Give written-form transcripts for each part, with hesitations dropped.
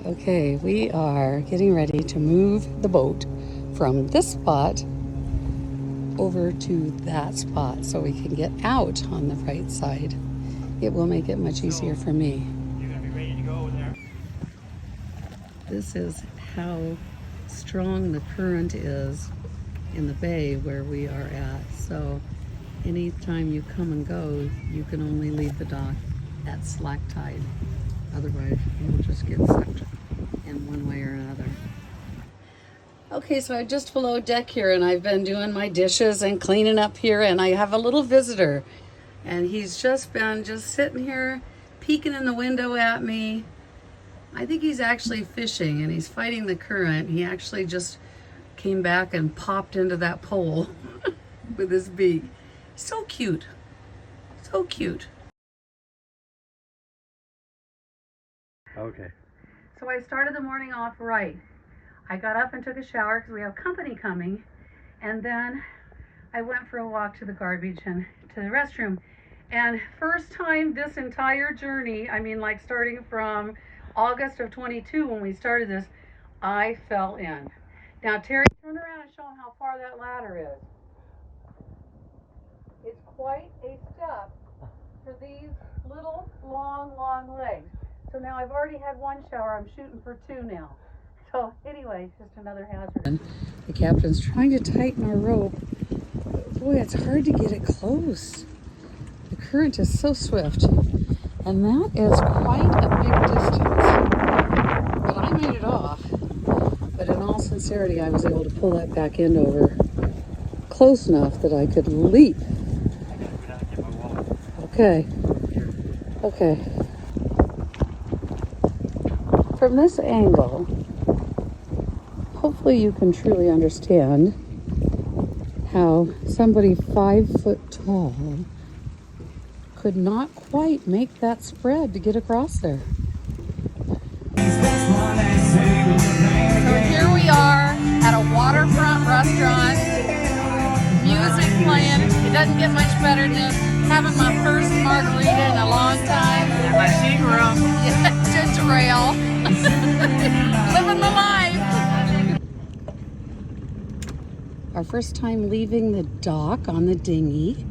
Okay, we are getting ready to move the boat from this spot over to that spot so we can get out on the right side. It will make it much easier for me. You're gonna be ready to go over there. This is how strong the current is in the bay where we are at. So anytime you come and go, you can only leave the dock at slack tide. Otherwise, you'll just get sucked in one way or another. Okay, so I'm just below deck here and I've been doing my dishes and cleaning up here, and I have a little visitor and he's just been sitting here peeking in the window at me. I think he's actually fishing and he's fighting the current. He actually just came back and popped into that pole with his beak. So cute, so cute. Okay. So I started the morning off right. I got up and took a shower because we have company coming, and then I went for a walk to the garbage and to the restroom. And first time this entire journey, I mean, like starting from August of 22 when we started this, I fell in. Now Terry, turn around and show them how far that ladder is. It's quite a step for these little long legs. So now I've already had one shower, I'm shooting for two now. So anyway, just another hazard. The captain's trying to tighten our rope. Boy, it's hard to get it close. The current is so swift. And that is quite a big distance. But I made it off. But in all sincerity, I was able to pull that back end over close enough that I could leap. Okay. Okay. From this angle, hopefully you can truly understand how somebody 5 foot tall could not quite make that spread to get across there. So here we are at a waterfront restaurant, music playing. It doesn't get much better than having my first margarita in a long time. And my secret room. Yeah, ginger ale. Living the life. Our first time leaving the dock on the dinghy.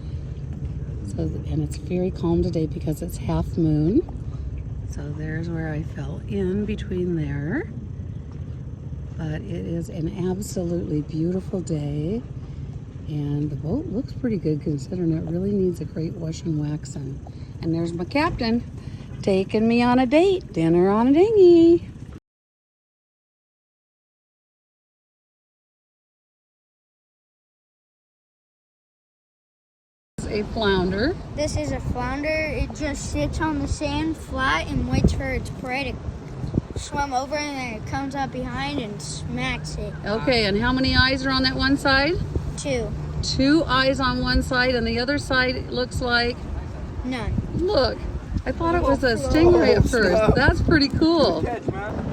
So, and it's very calm today because it's half moon. So there's where I fell in between there. But it is an absolutely beautiful day. And the boat looks pretty good considering it really needs a great wash and waxing. And there's my captain taking me on a date, dinner on a dinghy. A flounder. This is a flounder. It just sits on the sand flat and waits for its prey to swim over, and then it comes up behind and smacks it. Okay, and how many eyes are on that one side? 2. 2 eyes on one side, and the other side it looks like None. Look, I thought it was a stingray at first. That's pretty cool. Catch, man.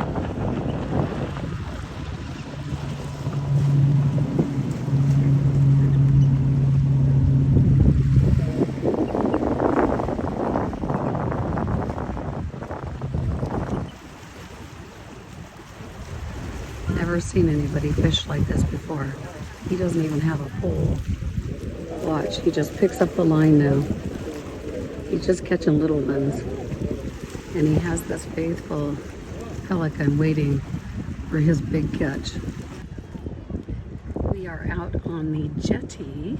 Never seen anybody fish like this before. He doesn't even have a pole. Watch, he just picks up the line now. He's just catching little ones. And he has this faithful pelican waiting for his big catch. We are out on the jetty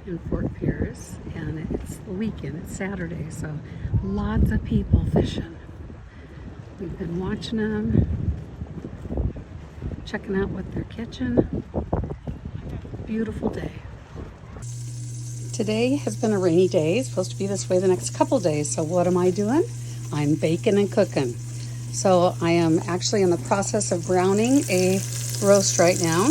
in Fort Pierce, and it's the weekend, it's Saturday, so lots of people fishing. We've been watching them, checking out what they're catching. Beautiful day. Today has been a rainy day. It's supposed to be this way the next couple days. So what am I doing? I'm baking and cooking. So I am actually in the process of browning a roast right now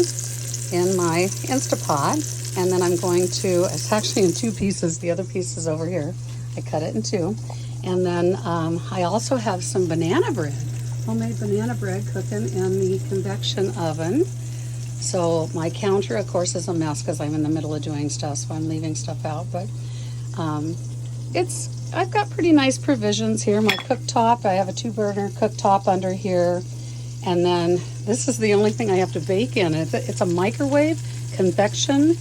in my Instapot. And then I'm going to, it's actually in 2 pieces. The other piece is over here. I cut it in 2. And then I also have some banana bread. Homemade banana bread cooking in the convection oven. So my counter, of course, is a mess because I'm in the middle of doing stuff, so I'm leaving stuff out. But it's I've got pretty nice provisions here. My cooktop, I have a 2-burner cooktop under here. And then this is the only thing I have to bake in. It's a microwave, convection,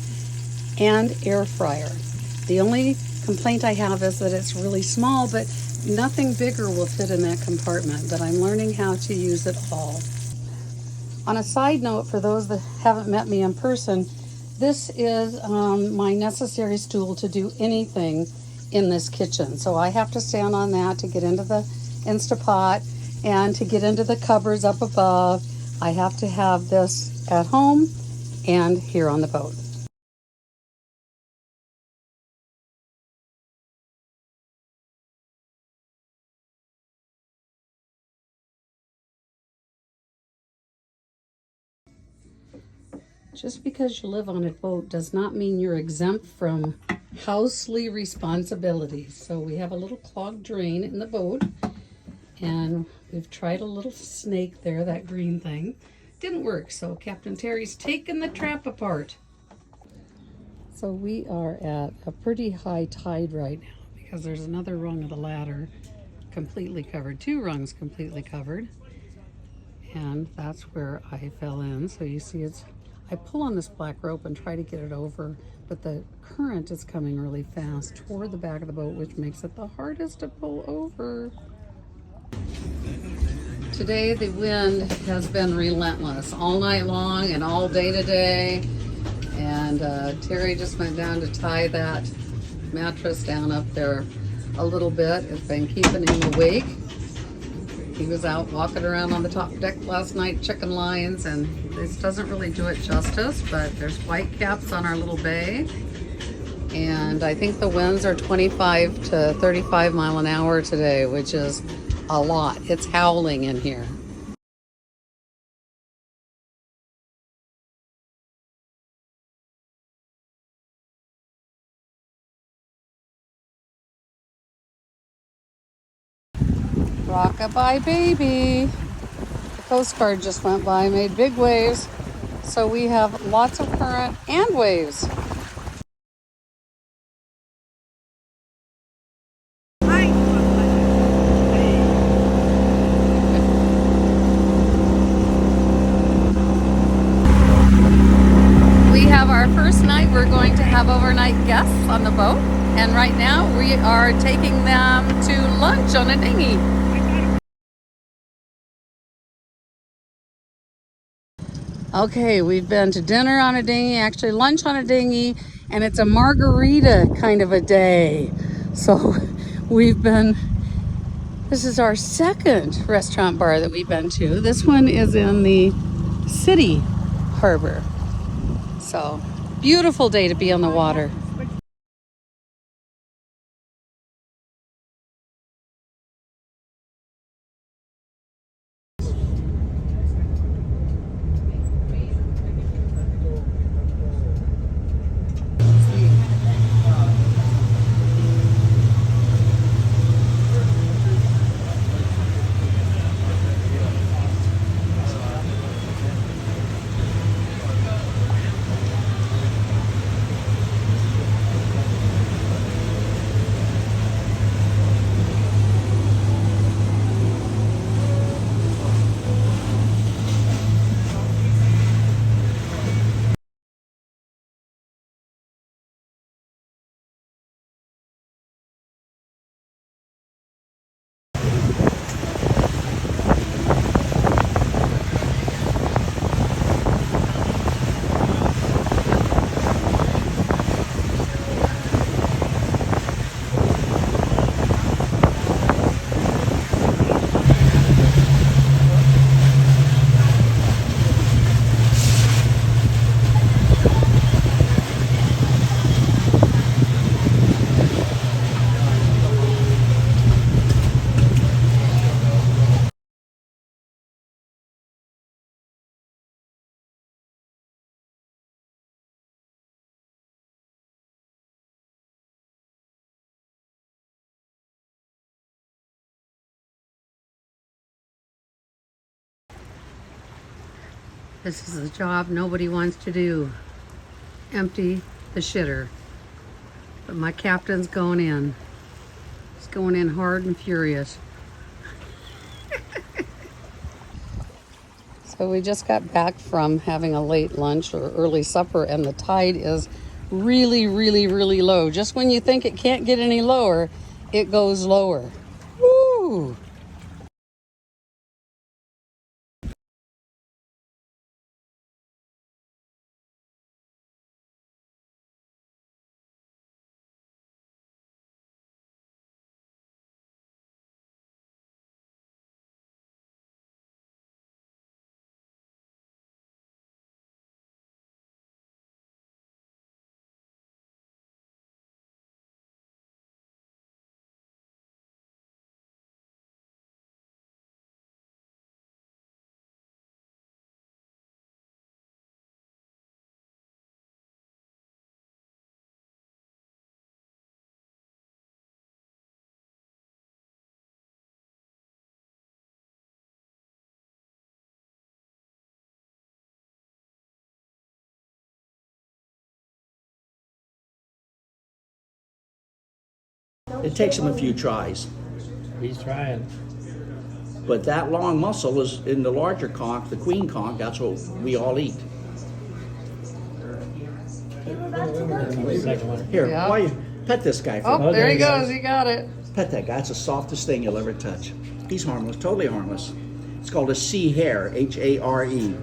and air fryer. The only complaint I have is that it's really small, but nothing bigger will fit in that compartment, but I'm learning how to use it all. On a side note, for those that haven't met me in person, this is my necessary stool to do anything in this kitchen. So I have to stand on that to get into the Instapot and to get into the cupboards up above. I have to have this at home and here on the boat. Just because you live on a boat does not mean you're exempt from housely responsibilities. So we have a little clogged drain in the boat, and we've tried a little snake there, that green thing. Didn't work, so Captain Terry's taken the trap apart. So we are at a pretty high tide right now because there's another rung of the ladder completely covered, 2 rungs completely covered. And that's where I fell in. So you see I pull on this black rope and try to get it over, but the current is coming really fast toward the back of the boat, which makes it the hardest to pull over. Today the wind has been relentless all night long and all day today. And Terry just went down to tie that mattress down up there a little bit. It's been keeping him awake. He was out walking around on the top deck last night checking lines, and this doesn't really do it justice, but there's white caps on our little bay. And I think the winds are 25 to 35 mile an hour today, which is a lot. It's howling in here. Rockabye baby. The Coast Guard just went by, made big waves. So we have lots of current and waves. We have our first night. We're going to have overnight guests on the boat. And right now we are taking them to lunch on a dinghy. Okay, we've been to dinner on a dinghy, actually lunch on a dinghy, and it's a margarita kind of a day. So this is our second restaurant bar that we've been to. This one is in the city harbor. So, beautiful day to be on the water. This is a job nobody wants to do. Empty the shitter. But my captain's going in. going in hard and furious. So we just got back from having a late lunch or early supper, and the tide is really, really, really low. Just when you think it can't get any lower, it goes lower. Woo! It takes him a few tries. He's trying. But that long mussel is in the larger conch, the queen conch, that's what we all eat. The second one. Here, Yeah. why you pet this guy for Oh, me. there there he he goes. goes. He got it. Pet that guy. It's the softest thing you'll ever touch. He's harmless, totally harmless. It's called a sea hare, H-A-R-E.